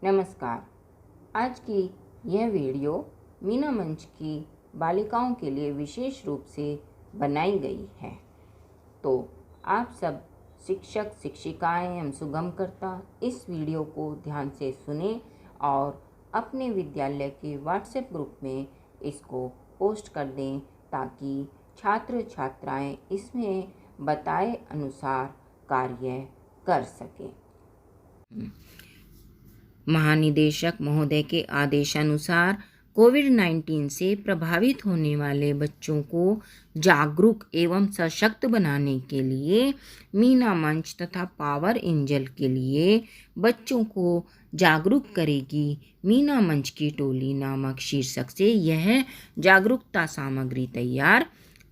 नमस्कार। आज की यह वीडियो मीना मंच की बालिकाओं के लिए विशेष रूप से बनाई गई है। तो आप सब शिक्षक शिक्षिकाएं एवं सुगमकर्ता इस वीडियो को ध्यान से सुने और अपने विद्यालय के व्हाट्सएप ग्रुप में इसको पोस्ट कर दें ताकि छात्र छात्राएं इसमें बताए अनुसार कार्य कर सकें। महानिदेशक महोदय के आदेशानुसार कोविड-19 से प्रभावित होने वाले बच्चों को जागरूक एवं सशक्त बनाने के लिए मीना मंच तथा पावर एंजल के लिए बच्चों को जागरूक करेगी मीना मंच की टोली नामक शीर्षक से यह जागरूकता सामग्री तैयार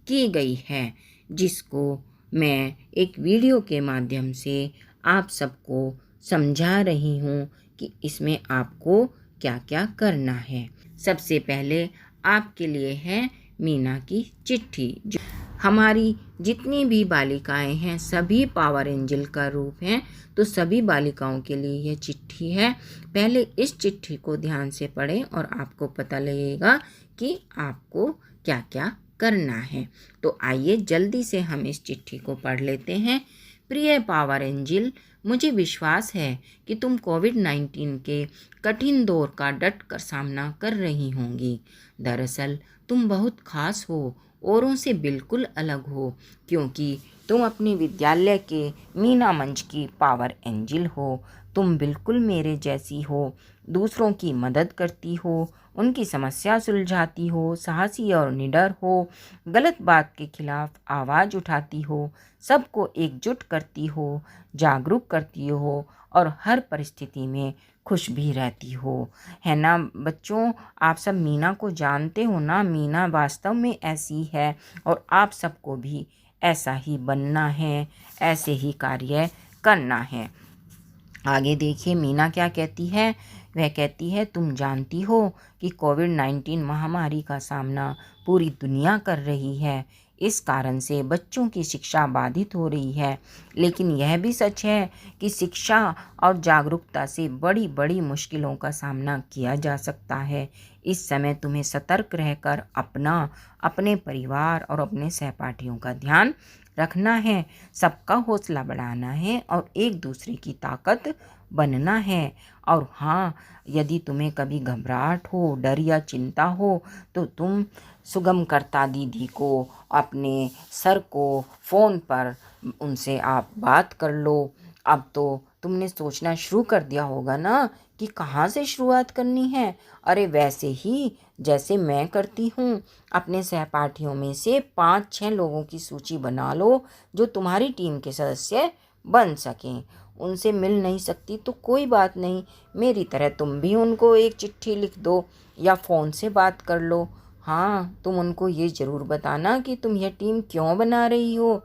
की गई है, जिसको मैं एक वीडियो के माध्यम से आप सबको समझा रही हूँ कि इसमें आपको क्या क्या करना है। सबसे पहले आपके लिए है मीना की चिट्ठी। हमारी जितनी भी बालिकाएं हैं सभी पावर एंजल का रूप हैं, तो सभी बालिकाओं के लिए यह चिट्ठी है। पहले इस चिट्ठी को ध्यान से पढ़ें और आपको पता लगेगा कि आपको क्या क्या करना है। तो आइए जल्दी से हम इस चिट्ठी को पढ़ लेते हैं। प्रिय पावर एंजल, मुझे विश्वास है कि तुम कोविड-19 के कठिन दौर का डट कर सामना कर रही होंगी। दरअसल तुम बहुत खास हो, औरों से बिल्कुल अलग हो, क्योंकि तुम अपने विद्यालय के मीना मंच की पावर एंजल हो। तुम बिल्कुल मेरे जैसी हो, दूसरों की मदद करती हो, उनकी समस्या सुलझाती हो, साहसी और निडर हो, गलत बात के खिलाफ आवाज़ उठाती हो, सबको एकजुट करती हो, जागरूक करती हो और हर परिस्थिति में खुश भी रहती हो। है ना बच्चों, आप सब मीना को जानते हो ना। मीना वास्तव में ऐसी है और आप सबको भी ऐसा ही बनना है, ऐसे ही कार्य करना है। आगे देखिए मीना क्या कहती है। वह कहती है, तुम जानती हो कि कोविड-19 महामारी का सामना पूरी दुनिया कर रही है। इस कारण से बच्चों की शिक्षा बाधित हो रही है, लेकिन यह भी सच है कि शिक्षा और जागरूकता से बड़ी बड़ी मुश्किलों का सामना किया जा सकता है। इस समय तुम्हें सतर्क रहकर अपना, अपने परिवार और अपने सहपाठियों का ध्यान रखना है, सबका हौसला बढ़ाना है और एक दूसरे की ताकत बनना है। और हाँ, यदि तुम्हें कभी घबराहट हो, डर या चिंता हो, तो तुम सुगमकर्ता दीदी को, अपने सर को फ़ोन पर उनसे आप बात कर लो। अब तो तुमने सोचना शुरू कर दिया होगा ना कि कहाँ से शुरुआत करनी है। अरे वैसे ही जैसे मैं करती हूँ। अपने सहपाठियों में से 5-6 लोगों की सूची बना लो जो तुम्हारी टीम के सदस्य बन सकें। उनसे मिल नहीं सकती तो कोई बात नहीं, मेरी तरह तुम भी उनको एक चिट्ठी लिख दो या फ़ोन से बात कर लो। हाँ, तुम उनको ये ज़रूर बताना कि तुम यह टीम क्यों बना रही हो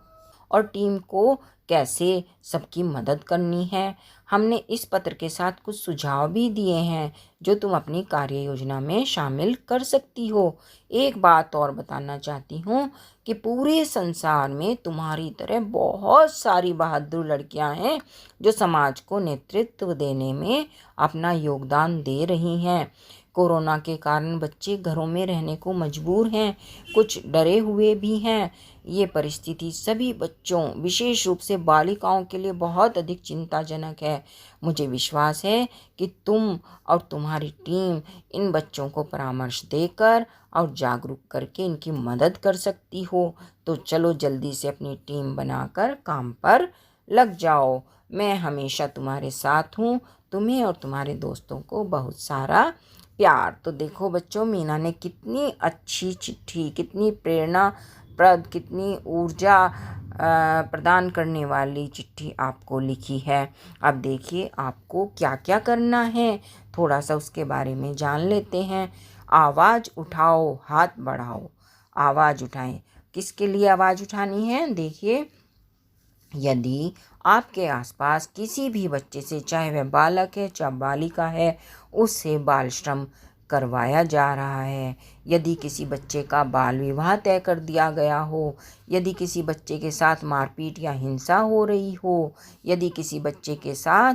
और टीम को कैसे सबकी मदद करनी है। हमने इस पत्र के साथ कुछ सुझाव भी दिए हैं जो तुम अपनी कार्य योजना में शामिल कर सकती हो। एक बात और बताना चाहती हूँ कि पूरे संसार में तुम्हारी तरह बहुत सारी बहादुर लड़कियाँ हैं जो समाज को नेतृत्व देने में अपना योगदान दे रही हैं। कोरोना के कारण बच्चे घरों में रहने को मजबूर हैं, कुछ डरे हुए भी हैं। ये परिस्थिति सभी बच्चों, विशेष रूप से बालिकाओं के लिए बहुत अधिक चिंताजनक है। मुझे विश्वास है कि तुम और तुम्हारी टीम इन बच्चों को परामर्श देकर और जागरूक करके इनकी मदद कर सकती हो। तो चलो जल्दी से अपनी टीम बनाकर काम पर लग जाओ। मैं हमेशा तुम्हारे साथ हूँ। तुम्हें और तुम्हारे दोस्तों को बहुत सारा प्यार। तो देखो बच्चों, मीना ने कितनी अच्छी चिट्ठी, कितनी प्रेरणाप्रद, कितनी ऊर्जा प्रदान करने वाली चिट्ठी आपको लिखी है। अब देखिए आपको क्या क्या करना है, थोड़ा सा उसके बारे में जान लेते हैं। आवाज़ उठाओ, हाथ बढ़ाओ। आवाज़ उठाएं। किसके लिए आवाज़ उठानी है? देखिए, यदि आपके आसपास किसी भी बच्चे से, चाहे वह बालक है चाहे बालिका है, उससे बाल श्रम करवाया जा रहा है, यदि किसी बच्चे का बाल विवाह तय कर दिया गया हो, यदि किसी बच्चे के साथ मारपीट या हिंसा हो रही हो, यदि किसी बच्चे के साथ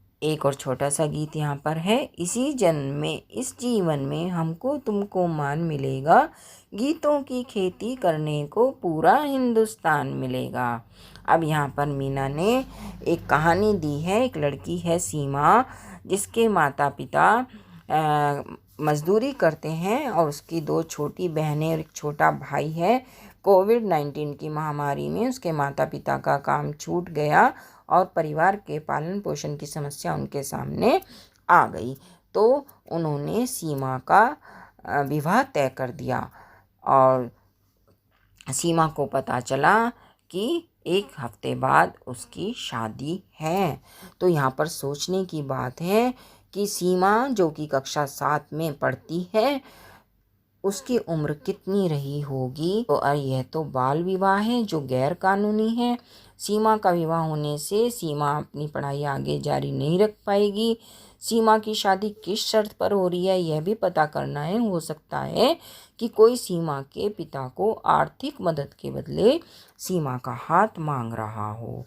एक और छोटा सा गीत यहाँ पर है। इसी जन्म में इस जीवन में हमको तुमको मान मिलेगा, गीतों की खेती करने को पूरा हिंदुस्तान मिलेगा। अब यहाँ पर मीना ने एक कहानी दी है। एक लड़की है सीमा, जिसके माता पिता मजदूरी करते हैं और उसकी 2 छोटी बहनें और एक छोटा भाई है। कोविड-19 की महामारी में उसके माता पिता का काम छूट गया और परिवार के पालन पोषण की समस्या उनके सामने आ गई, तो उन्होंने सीमा का विवाह तय कर दिया। और सीमा को पता चला कि 1 हफ्ते बाद उसकी शादी है। तो यहाँ पर सोचने की बात है कि सीमा, जो कि कक्षा 7 में पढ़ती है, उसकी उम्र कितनी रही होगी। तो यह तो बाल विवाह है जो गैर कानूनी है। सीमा का विवाह होने से सीमा अपनी पढ़ाई आगे जारी नहीं रख पाएगी। सीमा की शादी किस शर्त पर हो रही है यह भी पता करना है। हो सकता है कि कोई सीमा के पिता को आर्थिक मदद के बदले सीमा का हाथ मांग रहा हो।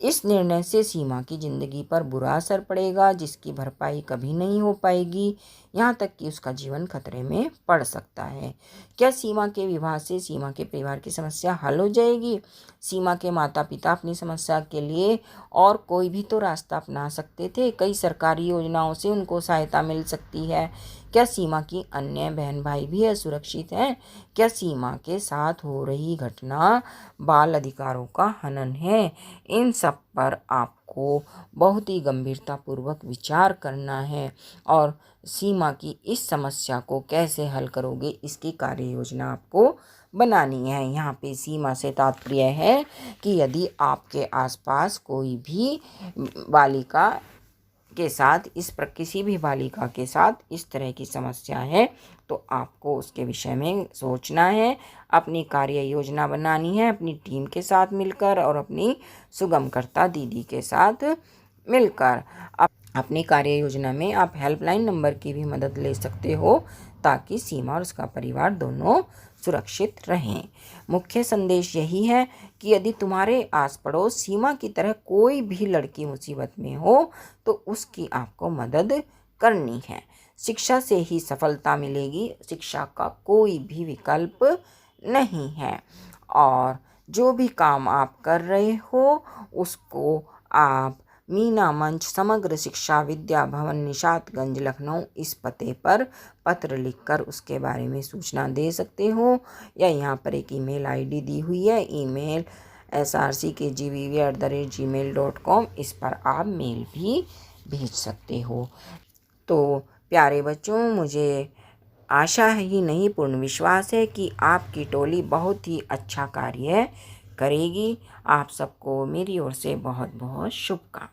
इस निर्णय से सीमा की ज़िंदगी पर बुरा असर पड़ेगा, जिसकी भरपाई कभी नहीं हो पाएगी, यहाँ तक कि उसका जीवन खतरे में पड़ सकता है। क्या सीमा के विवाह से सीमा के परिवार की समस्या हल हो जाएगी? सीमा के माता पिता अपनी समस्या के लिए और कोई भी तो रास्ता अपना सकते थे। कई सरकारी योजनाओं से उनको सहायता मिल सकती है। क्या सीमा की अन्य बहन भाई भी असुरक्षित हैं? क्या सीमा के साथ हो रही घटना बाल अधिकारों का हनन है? इन सब पर आपको बहुत ही गंभीरतापूर्वक विचार करना है और सीमा की इस समस्या को कैसे हल करोगे इसकी कार्य योजना आपको बनानी है। यहाँ पे सीमा से तात्पर्य है कि यदि आपके आसपास कोई भी बालिका के साथ किसी भी बालिका के साथ इस तरह की समस्या है तो आपको उसके विषय में सोचना है, अपनी कार्य योजना बनानी है अपनी टीम के साथ मिलकर और अपनी सुगमकर्ता दीदी के साथ मिलकर। अपनी कार्य योजना में आप हेल्पलाइन नंबर की भी मदद ले सकते हो ताकि सीमा और उसका परिवार दोनों सुरक्षित रहें। मुख्य संदेश यही है कि यदि तुम्हारे आस पड़ोस सीमा की तरह कोई भी लड़की मुसीबत में हो तो उसकी आपको मदद करनी है। शिक्षा से ही सफलता मिलेगी, शिक्षा का कोई भी विकल्प नहीं है। और जो भी काम आप कर रहे हो उसको आप मीना मंच समग्र शिक्षा विद्या भवन निशातगंज लखनऊ इस पते पर पत्र लिखकर उसके बारे में सूचना दे सकते हो, या यहाँ पर एक ईमेल आईडी दी हुई है, email srckgvv@gmail.com, इस पर आप मेल भी भेज सकते हो। तो प्यारे बच्चों, मुझे आशा ही नहीं पूर्ण विश्वास है कि आपकी टोली बहुत ही अच्छा कार्य करेगी। आप सबको मेरी ओर से बहुत बहुत शुभकामनाएं।